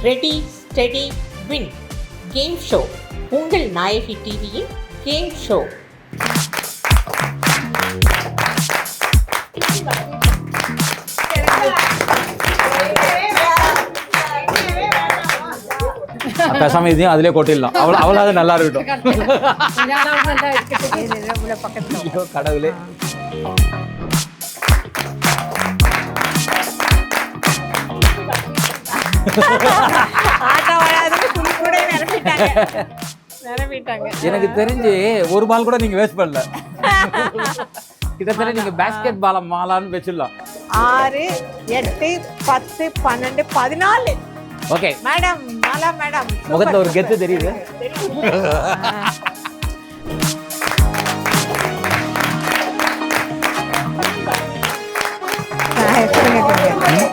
Ready steady win game show. உங்கள் நாயகி டிவியின் game show. பேசாம இதையும் அதிலே கொட்டிடலாம். அவளாவது நல்லா இருக்கட்டும். கடவுளே. எனக்கு தெரிஞ்சு ஒரு பால் கூட நீங்க வேஸ்ட் பண்ணல. கிட்டத்தட்ட நீங்க பேஸ்கெட் பால மாலான்னு வச்சிடலாம். 6, 8, 10, 12, 14. ஓகே மேடம், மாலா மேடம், முகத்துல ஒரு கெத்து தெரியுது.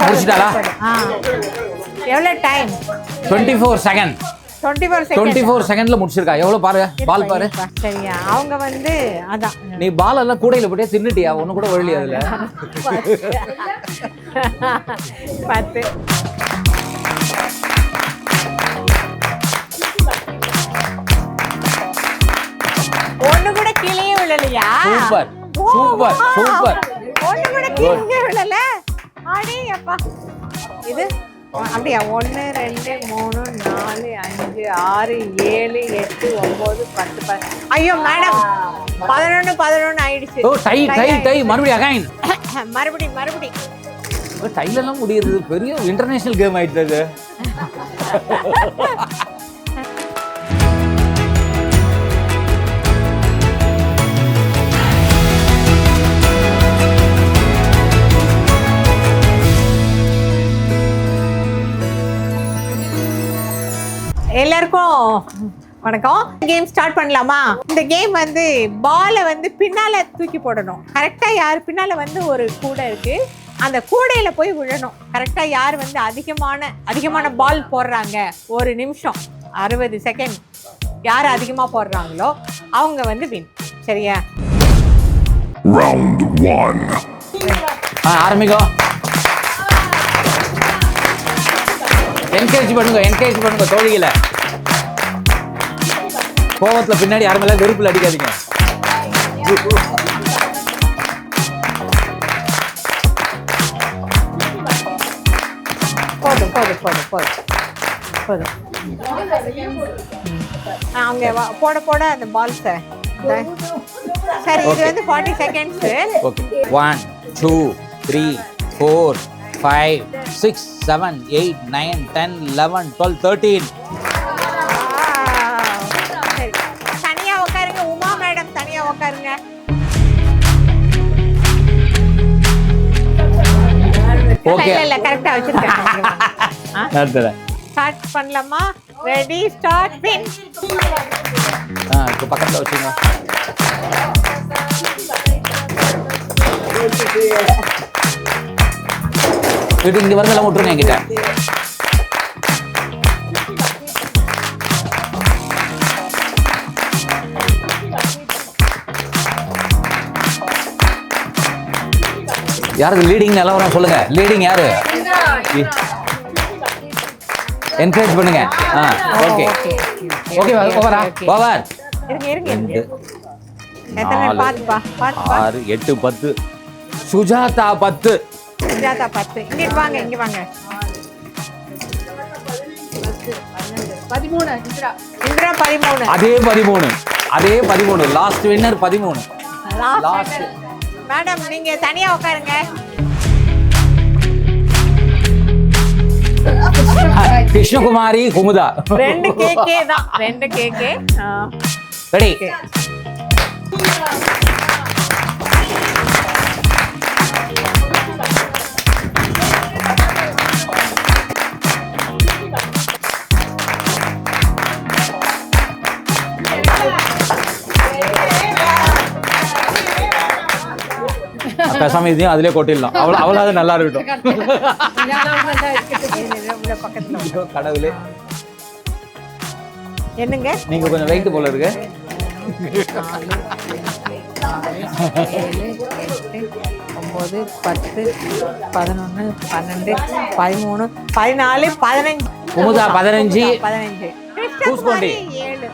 முடிச்சிட்டாளா? எவ்வளவு டைம்? 24 செகண்ட். 24 செகண்ட்ல முடிச்சிருக்கா. எவ்வளவு பாரு, பால் பாரு. சரியா, அவங்க வந்து அதான் நீ பால் எல்லாம் கூடையில போட்டே தின்னுட்டியா? ஒண்ணு கூட ஒழியா அதுல. 10. ஒண்ணு கூட கீழே விழலையா? Super super super. ஒண்ணு கூட கீழே விழல. அடே அப்பா. இது அப்படியா? 1 2 3 4 5 6 7 8 9 10. ஐயோ மேடம், 11 ஆயிடுச்சு. ஓ டை டை டை. மறுபடியும் அகைன். மறுபடி டைல எல்லாம் முடியுது. பெரிய இன்டர்நேஷனல் கேம் ஆயிடுச்சு அது. எல்லாருக்கும் வணக்கம். கேம் ஸ்டார்ட் பண்ணலாமா? இந்த கேம் வந்து பாலை வந்து பின்னால தூக்கி போடணும். கரெக்டா யார் பின்னால வந்து ஒரு கூடை இருக்கு, அந்த கூடையில போய் விழணும். கரெக்டா யார் வந்து அதிகமான பால் போடுறாங்க, ஒரு நிமிஷம் 60 செகண்ட் யார் அதிகமா போடுறாங்களோ அவங்க வந்து வின். சரியா? Round 1. ஆரம்பிக்கும். என்கரேஜ் பண்ணுங்க தோழிகளை. கோவத்துல பின்னாடி யாரும் மேல வெறுப்புல அடிக்காதீங்க. போதும். அவங்க போட அந்த பால்ஸ். சரி, இது வந்து 40 செகண்ட்ஸ். ஓகே. 1 2 3 4 5 6 7 8 9 10 11 12 13. சரி, தனியா உட்காருங்க. உமா மேடம் தனியா உட்காருங்க. ஓகே, இல்ல கரெக்ட்டா வச்சிருக்கேன். நடத்துறேன். ஸ்டார்ட் பண்ணலாமா? Ready start win. இப்போ பக்கத்துல வச்சுங்க. இது இங்க வரதெல்லாம் விட்டுருங்க என்கிட்ட. யாருக்கு லீடிங் நிலவரம் சொல்லுங்க. லீடிங் யாரு? என்கரேஜ் பண்ணுங்க. Okay okay. ஓவரா? ஓவர். இருங்க. எத்தனை? பாத்துப்பா. 6 8 10. சுஜாதா 10. சுஜாதா 10. இங்க வாங்க. 13. இந்திரா 13. அதே 13. Last winner 13. லாஸ்ட். மேடம் நீங்க தனியா உட்காருங்க. கிருஷ்ணகுமாரி குமுதா. 2 கேக்கே தான். 2 கேக்கே. ரெடி. பேசாம இதையும் அதிலே கொட்டிடலாம். அவளாவது நல்லா இருக்கட்டும். கடவுளே. என்னங்க நீங்க கொஞ்சம் வெயிட் போல இருக்கு. 9, 10, 11, 12, 13, 14, 15. குமுதா 15. 15. பூஸ்கோண்டி. 7.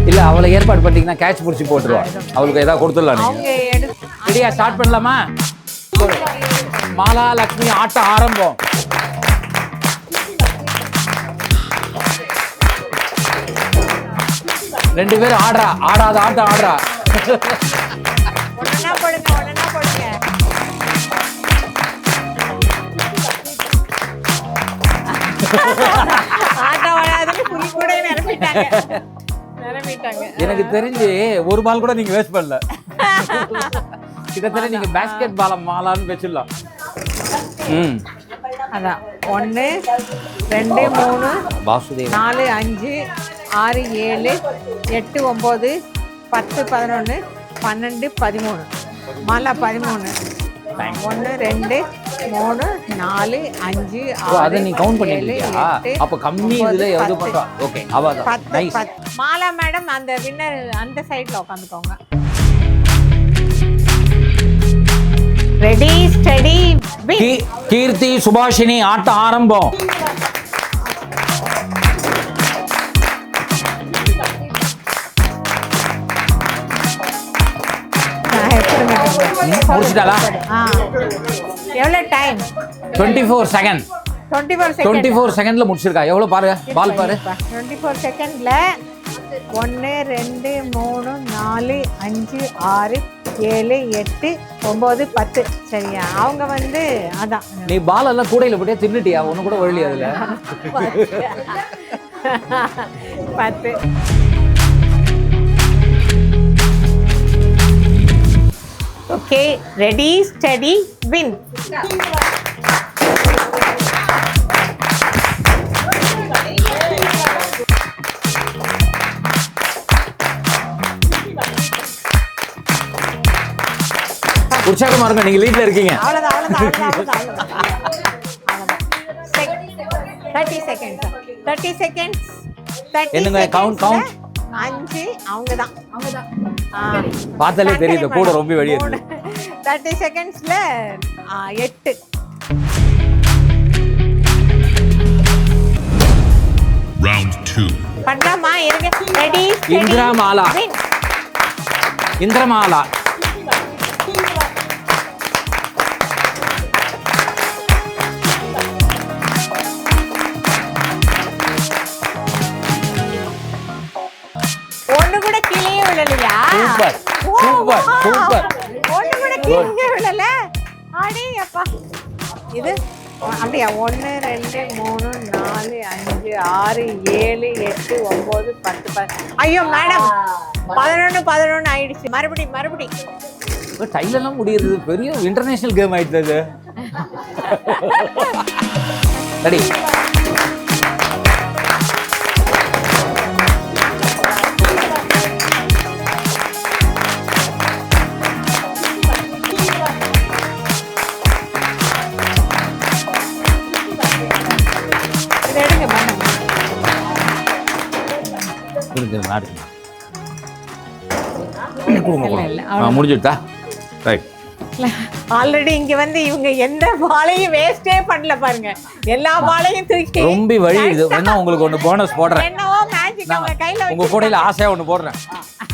இல்ல அவளை ஏற்பாடு பண்ணிட்டீங்கன்னா கேட்ச் பிடிச்சி போட்டுருவா. அவளுக்கு ஏதாவது கொடுத்துடலாம் நீங்க. அவங்க எடுத்து ரெடியா ஸ்டார்ட் பண்ணலாமா? மாலா லக்ஷ்மி ஆட்டம் ஆரம்பம். ரெண்டு பேரும் ஆடுறா. ஆடாத ஆட்டம் ஆடுறா. ஒண்ணா போடுங்க, ஒண்ணா போடுங்க. ஆட்டம் ஆடாதுன்னு புலி கூட நிரம்பிட்டாங்க. எனக்கு தெரிஞ்சு ஒரு பால் கூட நீங்க வேஸ்ட் பண்ணல. கிட்டத்தட்ட நீங்க பேஸ்கெட் பால மாலான்னு வச்சிடலாம். அதான் 1 2 3 வாசுதேவ் 4 5 6 7 8 9 10 11 12 13 மாலா 13. 1 2 3 4 5 6 அத நீ கவுண்ட் பண்ணிட்டியா? அப்ப கம்மி இதுல எது பண்றா? ஓகே அவதான். நைஸ். மாலா மேடம் அந்த வின்னர் அந்த சைடுல உட்கார்ந்துக்கோங்க. Ready steady win. Keerthi Subhashini ஆட்டம் ஆரம்பம். முடிச்சிட்டாளா? எவ்வளவு டைம்? 24 செகண்ட். 24 செகண்ட்ல முடிச்சிருக்கா. எவ்வளவு பாருங்க, பால் பாரு. 24 செகண்ட்ல 1 2 3 4 5 6 7 8 9 10. சரியா? அவங்க வந்து அதான் நீ பால் எல்லாம் கூடையில போட்டே தின்னுட்டியா? ஒண்ணு கூட ஒழிய அதுல 10. Okay, ready steady win. உற்சாகமா இருங்க, நீங்க லீட்ல இருக்கீங்க. அவ்வளவுதான். 30 செகண்ட்ஸ். 30 செகண்ட்ஸ். என்னங்க கவுண்ட் 5 அவங்கதான். பார்த்தாலே தெரியுது கூட ரொம்ப வெளியே இருக்கு. 30 செகண்ட்ஸ்ல 8. Round 2. பண்ணலாமா? இருங்க. Ready steady Indramala. இந்திரமாலா. ஒண்ணு கூட கீழே விழலையா? Super super super. ஒண்ணு கூட கீழே விழல. அடே அப்பா. இது அப்படியே 1 2 3 4 5 6 7 8 9 10. ஐயோ மேடம் 11 ஆயிடுச்சு. மறுபடி டைல எல்லாம் முடியுது. பெரிய இன்டர்நேஷனல் கேம் ஆயிடுச்சு அது. ரெடி. முடிஞ்சுட்டா? ரைட். ஆல்ரெடி இங்க வந்து இவங்க எந்த பாலையும் வேஸ்டே பண்ணல பாருங்க. எல்லா பாலையும் தூக்கி ரொம்ப வழி இது. வேணா உங்களுக்கு ஒன்னு போனஸ் போடுறேன். என்னவோ மேஜிக் அவங்க கையில உங்க கூடையில ஆசையா ஒன்னு போடுறேன்.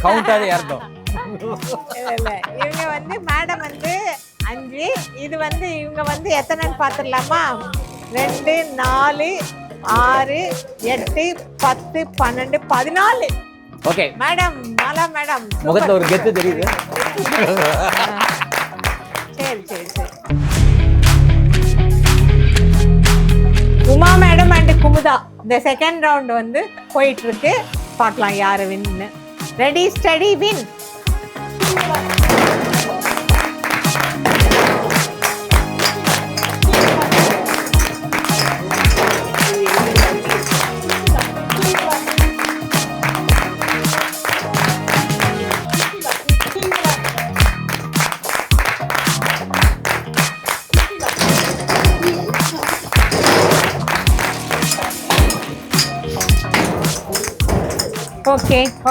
கவுண்டாவே ஏறட்டும். இல்ல இவங்க வந்து மேடம் வந்து 5. இது வந்து இவங்க வந்து எத்தனைன்னு பாத்துடலாமா? 2 4 6 8 10 12 14. ஓகே மேடம், மாலா மேடம் முகத்துல ஒரு கெத்து தெரியுது. சரி. உமா மேடம் அண்ட் குமுதா இந்த செகண்ட் ரவுண்ட் வந்து போயிட்டு இருக்கு. பார்க்கலாம் யாரு win. Ready steady win.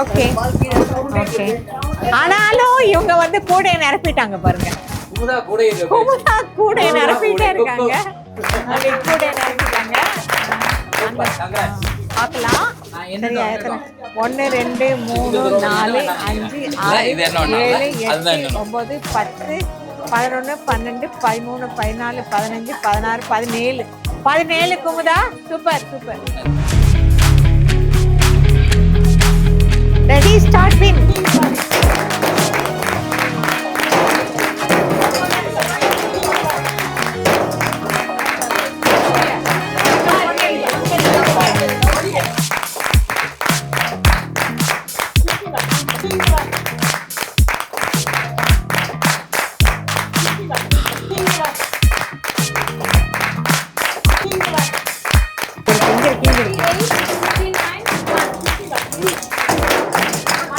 Okay. ஆனாலும் இவங்க வந்து கூடைய நிரப்பிட்டாங்க பாருங்க. குமுதா கூட கூடைய நிரப்பிட்டே இருக்காங்க. அங்கே கூட நினைச்சுட்டாங்க பார்க்கலாம். சரியா எத்தனை 1 2 3 4 5 6 7 8 9 10 11 12 13 14 15 16 17 17 Kumudha. Super super. Ready start win.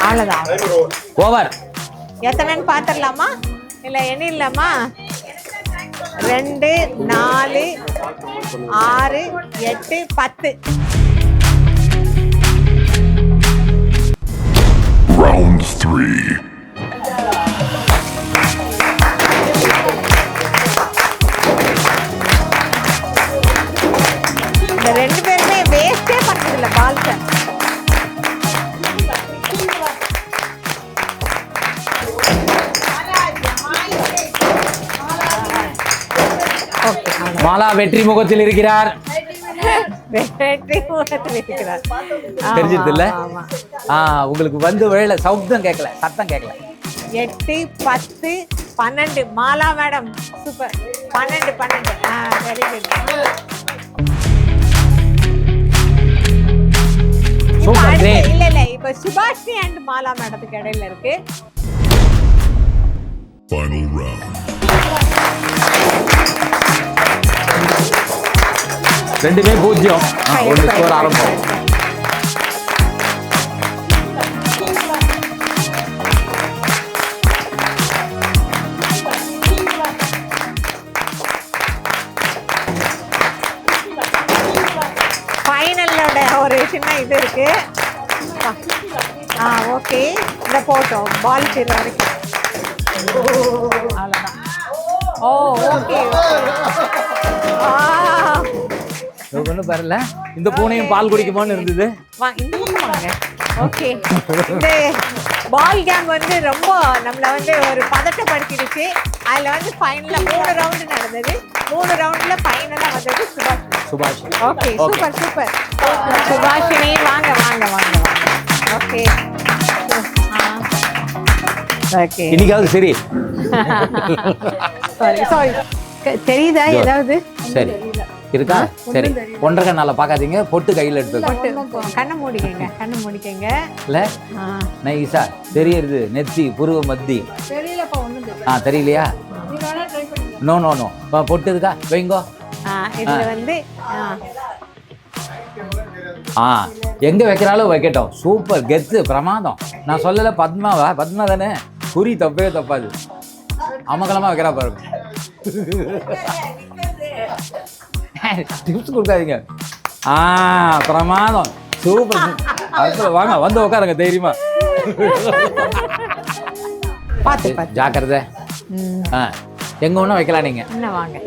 அவ்வளோதான். ஓவர். எத்தனைன்னு பார்த்துடலாமா இல்லை எண்ணிடலாமா? 2 4 6 8 10. Round 3. இந்த 2 பேருமே வேஸ்டே பண்ணதில்லை பால்ஸை. மாலா வெற்றி முகத்தில் இருக்கிறார். தெரிஞ்சது இல்ல? உங்களுக்கு வந்து வேலை சவுத்தம் கேட்கல, சத்தம் கேட்கல. 8 10 12 Mala madam super. 12 very good. Super great. இல்ல இப்ப சுபாஷினி அண்ட் மாலா மேடத்துக்கு இடையில இருக்கு. Final round. ரெண்டுமே 0. 1 ஸ்கோர் ஆரம்பம். ஃபைனலோட ஒரு சின்ன இது இருக்கு. ஓகே இந்த போட்டோம் பால் தீர வரைக்கும். அவ்வளோதான். ஓ ஓகே. ஒன்றும் பரல. இந்த பூனையும் பால் குடிக்குமான்னு இருந்தது. இந்த பக்கம் வாங்க. ஓகே. இந்த பால் கேம் வந்து ரொம்ப நம்மளை வந்து ஒரு பதட்டப்படுத்திடுச்சு. அதில் வந்து ஃபைனலாக 3 ரவுண்டு நடந்தது. 3 ரவுண்டில் ஃபைனலாக வந்தது சுபாஷ். Okay super super. சுபாஷினி வாங்க வாங்க வாங்க வாங்க. Okay okay. இன்னைக்காவது சரி. சாரி தெரியுதா ஏதாவது? சரி இருக்கா? சரி 1.5 கண்ணால பார்க்காதீங்க. பொட்டு கையில் எடுத்து கண்ணை மூடிக்கங்க. கண்ணை மூடிக்கங்க. இல்லை நைஸா தெரியுது. நெத்தி புருவ மத்தி தெரியலையா? No no no. பொட்டு இருக்கா? வைங்கோ. இதுல வந்து எங்க வைக்கிறாலும் வைக்கட்டும். சூப்பர் கெத்து பிரமாதம். நான் சொல்லல பத்மாவா? பத்மா தானே. குறி தப்பவே தப்பாது. அமகலமா வைக்கிறா பாருங்க. டிப்ஸ் கொடுக்காதீங்க. பிரமாதம் சூப்பர். அடுத்து வாங்க வந்து உட்காருங்க தைரியமா. பார்த்து ஜாக்கிரதை. எங்க ஒன்றும் வைக்கலாம் நீங்க. என்ன வாங்க.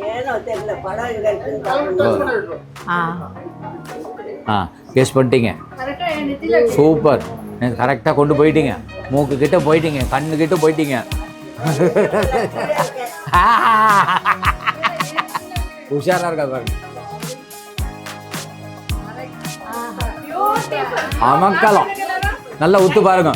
கெஸ் பண்ணிட்டீங்க. சூப்பர். கரெக்டாக கொண்டு போயிட்டீங்க. மூக்கு கிட்ட போயிட்டீங்க. கண்ணு கிட்ட போயிட்டீங்க. உஷாரா இருக்கா பாருங்க. அமக்கலாம் நல்லா உத்து பாருங்க.